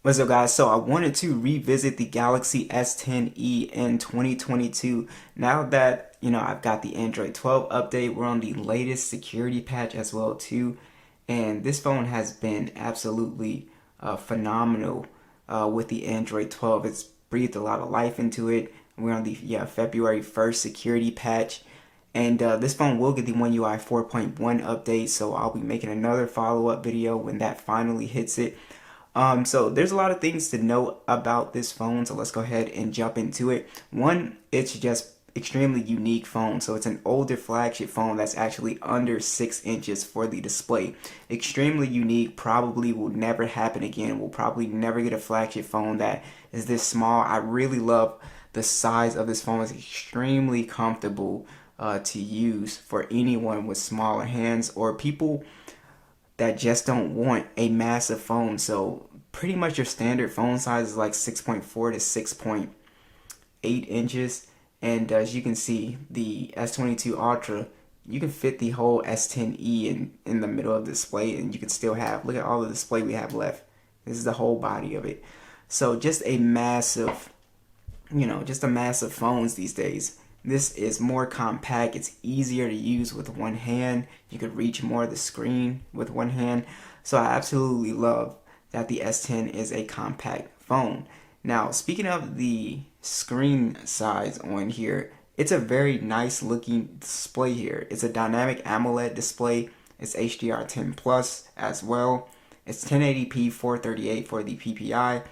What's up, guys? So I wanted to revisit the Galaxy S10e in 2022. Now that, I've got the Android 12 update, we're on the latest security patch as well too. And this phone has been absolutely phenomenal with the Android 12. It's breathed a lot of life into it. We're on the February 1st security patch. And this phone will get the One UI 4.1 update, so I'll be making another follow-up video when that finally hits it. So there's a lot of things to know about this phone, so let's go ahead and jump into it. One, it's just extremely unique phone. So it's an older flagship phone that's actually under 6 inches for the display. Extremely unique, probably will never happen again. We'll probably never get a flagship phone that is this small. I really love the size of this phone. It's extremely comfortable to use for anyone with smaller hands or people that just don't want a massive phone. So pretty much your standard phone size is like 6.4 to 6.8 inches. And as you can see, the S22 Ultra, you can fit the whole S10e in the middle of the display, and you can still have, look at all the display we have left. This is the whole body of it. So just a massive, just a massive phones these days. This is more compact. It's easier to use with one hand. You could reach more of the screen with one hand. So I absolutely love that the S10 is a compact phone. Now, speaking of the screen size on here, it's a very nice looking display here. It's a dynamic AMOLED display. It's HDR10 Plus as well. It's 1080p 438 for the PPI.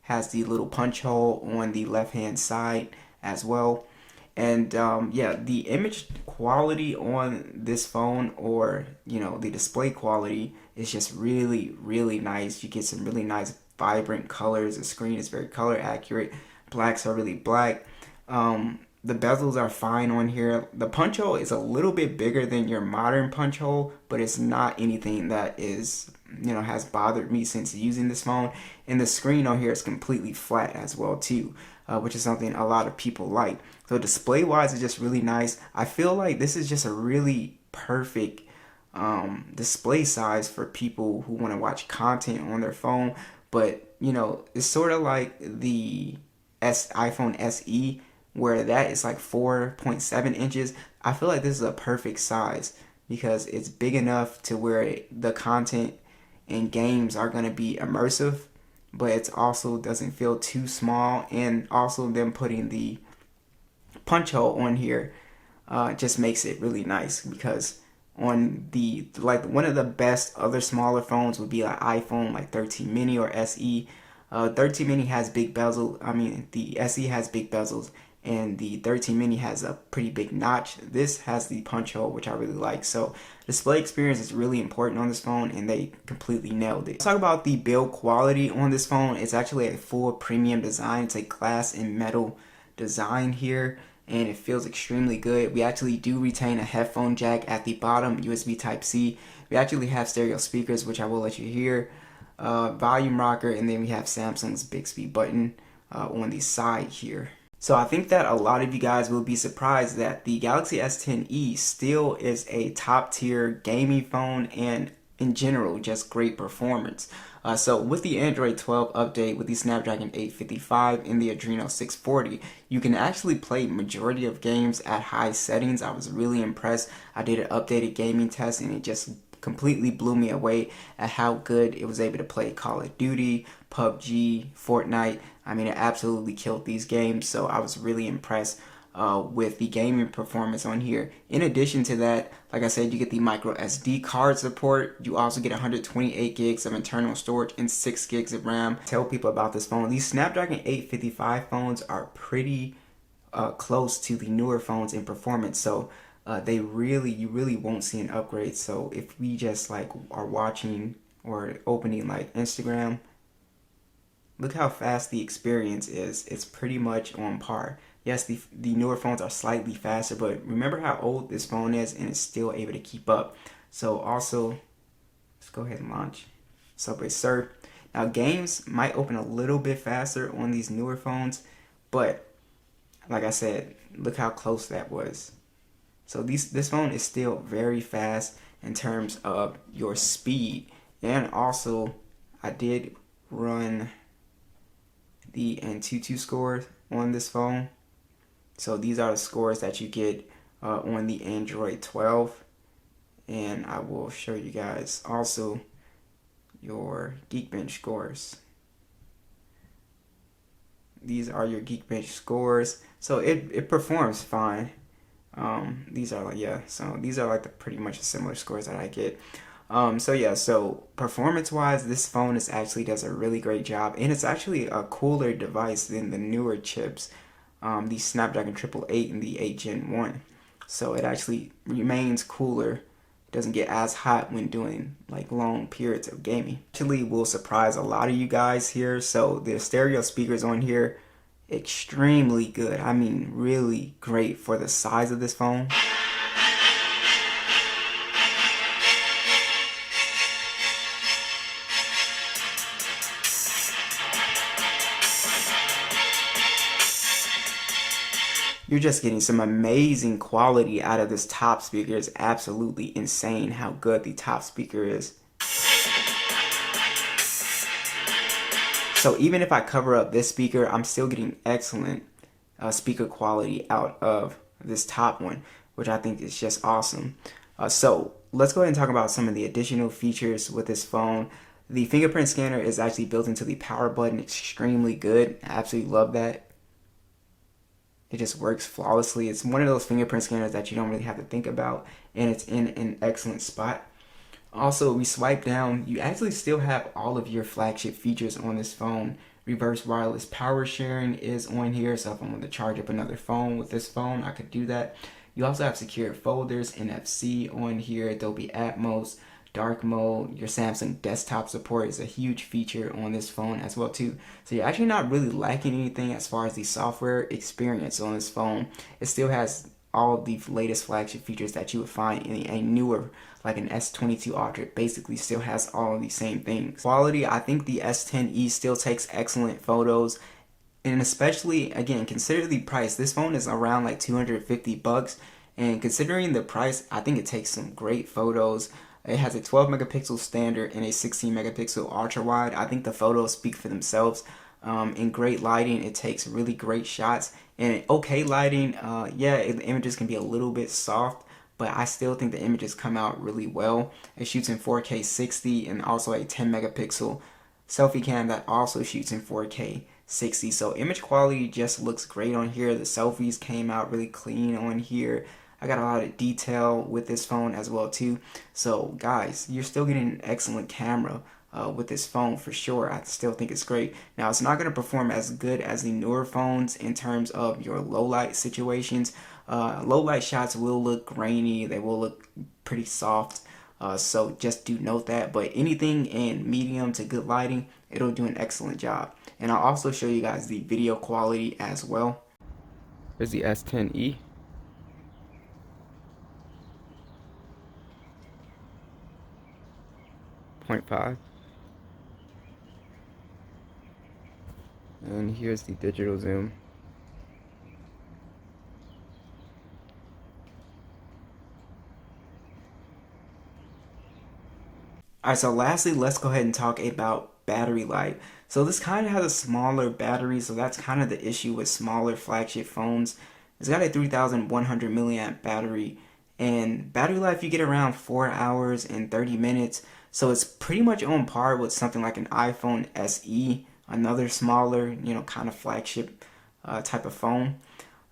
Has the little punch hole on the left hand side as well. And yeah, the image quality on this phone, or the display quality, is just really, really nice. You get some really nice vibrant colors. The screen is very color accurate. Blacks are really black. The bezels are fine on here. The punch hole is a little bit bigger than your modern punch hole, but it's not anything that is, has bothered me since using this phone. And the screen on here is completely flat as well too, which is something a lot of people like. So display wise, it's just really nice. I feel like this is just a really perfect display size for people who want to watch content on their phone. But it's sort of like the iPhone SE, where that is like 4.7 inches. I feel like this is a perfect size because it's big enough to where the content and games are going to be immersive, but it also doesn't feel too small. And also them putting the punch hole on here just makes it really nice, because on the one of the best other smaller phones would be like iPhone like 13 mini or SE. 13 mini has big bezel. I mean, the SE has big bezels, and the 13 mini has a pretty big notch. This has the punch hole, which I really like. So display experience is really important on this phone, and they completely nailed it. Let's talk about the build quality on this phone. It's actually a full premium design. It's a glass and metal design here, and it feels extremely good. We actually do retain a headphone jack at the bottom, USB Type-C. We actually have stereo speakers, which I will let you hear, volume rocker, and then we have Samsung's Bixby button on the side here. So I think that a lot of you guys will be surprised that the Galaxy S10e still is a top tier gaming phone, and in general just great performance. So with the Android 12 update, with the Snapdragon 855 and the Adreno 640, you can actually play majority of games at high settings. I was really impressed. I did an updated gaming test, and it just completely blew me away at how good it was able to play Call of Duty, PUBG, Fortnite. I mean, it absolutely killed these games, so I was really impressed with the gaming performance on here. In addition to that, like I said, you get the micro SD card support. You also get 128 gigs of internal storage and 6 gigs of RAM. Tell people about this phone. These Snapdragon 855 phones are pretty close to the newer phones in performance, so you really won't see an upgrade. So if we just like are watching or opening like Instagram, look how fast the experience is. It's pretty much on par. Yes, the newer phones are slightly faster, but remember how old this phone is, and it's still able to keep up. So also, let's go ahead and launch Subway Surf. Now games might open a little bit faster on these newer phones, but like I said, look how close that was. So this phone is still very fast in terms of your speed. And also, I did run the Antutu score on this phone. So these are the scores that you get on the Android 12. And I will show you guys also your Geekbench scores. These are your Geekbench scores. So it performs fine. These are like, yeah, so these are like pretty much the similar scores that I get. So performance wise, this phone actually does a really great job, and it's actually a cooler device than the newer chips, the Snapdragon 888 and the 8 Gen 1. So it actually remains cooler. It doesn't get as hot when doing like long periods of gaming. Actually will surprise a lot of you guys here. So the stereo speakers on here, extremely good. I mean, really great for the size of this phone. You're just getting some amazing quality out of this top speaker. It's absolutely insane how good the top speaker is. So even if I cover up this speaker, I'm still getting excellent speaker quality out of this top one, which I think is just awesome. So let's go ahead and talk about some of the additional features with this phone. The fingerprint scanner is actually built into the power button, extremely good. I absolutely love that. It just works flawlessly. It's one of those fingerprint scanners that you don't really have to think about, and it's in an excellent spot. Also, we swipe down, you actually still have all of your flagship features on this phone. Reverse wireless power sharing is on here, so if I want to charge up another phone with this phone, I could do that. You also have secure folders, NFC on here, Dolby Atmos, dark mode. Your Samsung desktop support is a huge feature on this phone as well too. So you're actually not really lacking anything as far as the software experience on this phone. It still has all the latest flagship features that you would find in a newer, like an S22 Ultra. It basically still has all of the same things. Quality, I think the S10e still takes excellent photos, and especially, again, consider the price. This phone is around like 250 bucks, and considering the price, I think it takes some great photos. It has a 12 megapixel standard and a 16 megapixel ultra wide. I think the photos speak for themselves. In great lighting, it takes really great shots. And in okay lighting, yeah, the images can be a little bit soft, but I still think the images come out really well. It shoots in 4K 60 and also a 10 megapixel selfie cam that also shoots in 4K 60. So image quality just looks great on here. The selfies came out really clean on here. I got a lot of detail with this phone as well too. So guys, you're still getting an excellent camera with this phone for sure. I still think it's great. Now, it's not going to perform as good as the newer phones in terms of your low light situations. Low light shots will look grainy. They will look pretty soft. So just do note that. But anything in medium to good lighting, it'll do an excellent job. And I'll also show you guys the video quality as well. There's the S10e. .5, and here's the digital zoom. Alright, so lastly, let's go ahead and talk about battery life. So this kind of has a smaller battery, so that's kind of the issue with smaller flagship phones. It's got a 3100 milliamp battery, and battery life you get around 4 hours and 30 minutes. So it's pretty much on par with something like an iPhone SE, another smaller, kind of flagship type of phone.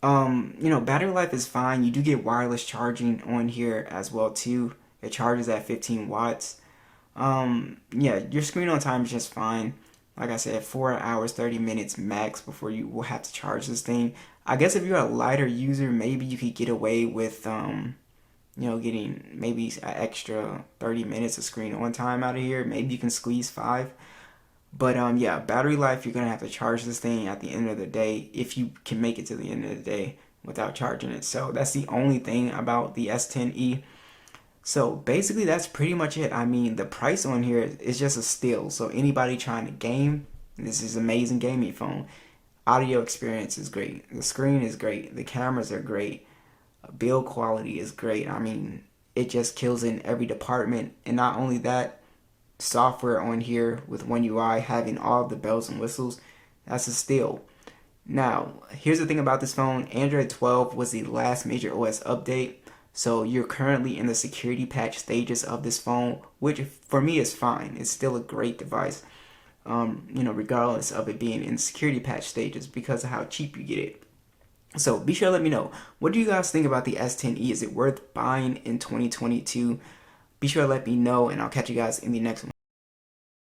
Battery life is fine. You do get wireless charging on here as well too. It charges at 15 watts. Yeah, your screen on time is just fine. Like I said, 4 hours, 30 minutes max before you will have to charge this thing. I guess if you're a lighter user, maybe you could get away with getting maybe an extra 30 minutes of screen on time out of here. Maybe you can squeeze 5. But yeah, battery life, you're going to have to charge this thing at the end of the day if you can make it to the end of the day without charging it. So that's the only thing about the S10e. So basically that's pretty much it. I mean, the price on here is just a steal. So anybody trying to game, this is an amazing gaming phone. Audio experience is great. The screen is great. The cameras are great. Build quality is great. I mean, it just kills in every department. And not only that, software on here with One UI having all the bells and whistles, That's a steal. Now, here's the thing about this phone. Android 12 was the last major OS update. So you're currently in the security patch stages of this phone, which for me is fine. It's still a great device, regardless of it being in security patch stages because of how cheap you get it. So be sure to let me know. What do you guys think about the S10e? Is it worth buying in 2022? Be sure to let me know, and I'll catch you guys in the next one.